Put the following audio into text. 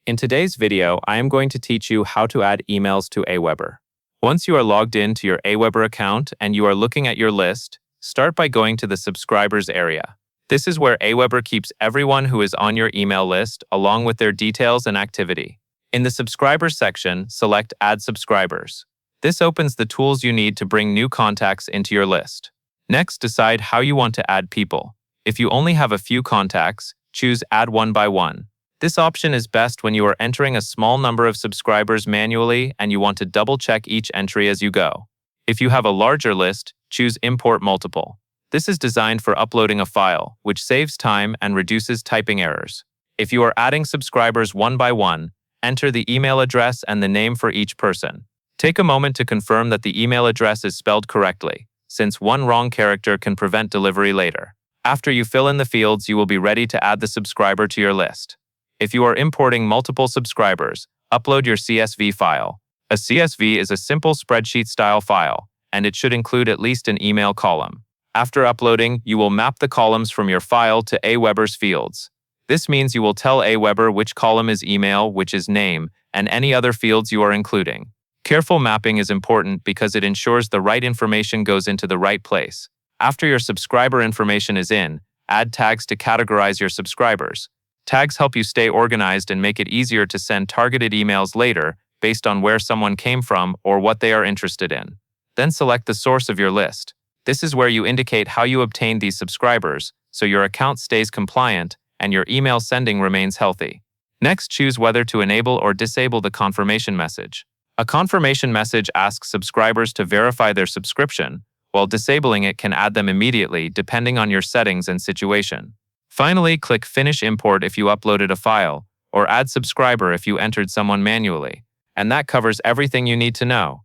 In today's video, I am going to teach you how to add emails to Aweber. Once you are logged in to your Aweber account and you are looking at your list, start by going to the subscribers area. This is where Aweber keeps everyone who is on your email list along with their details and activity. In the subscribers section, select Add Subscribers. This opens the tools you need to bring new contacts into your list. Next, decide how you want to add people. If you only have a few contacts, choose Add One by One. This option is best when you are entering a small number of subscribers manually and you want to double-check each entry as you go. If you have a larger list, choose Import Multiple. This is designed for uploading a file, which saves time and reduces typing errors. If you are adding subscribers one by one, enter the email address and the name for each person. Take a moment to confirm that the email address is spelled correctly, since one wrong character can prevent delivery later. After you fill in the fields, you will be ready to add the subscriber to your list. If you are importing multiple subscribers, upload your CSV file. A CSV is a simple spreadsheet-style file, and it should include at least an email column. After uploading, you will map the columns from your file to Aweber's fields. This means you will tell Aweber which column is email, which is name, and any other fields you are including. Careful mapping is important because it ensures the right information goes into the right place. After your subscriber information is in, add tags to categorize your subscribers. Tags help you stay organized and make it easier to send targeted emails later based on where someone came from or what they are interested in. Then select the source of your list. This is where you indicate how you obtained these subscribers, so your account stays compliant and your email sending remains healthy. Next, choose whether to enable or disable the confirmation message. A confirmation message asks subscribers to verify their subscription, while disabling it can add them immediately depending on your settings and situation. Finally, click Finish Import if you uploaded a file, or Add Subscriber if you entered someone manually. And that covers everything you need to know.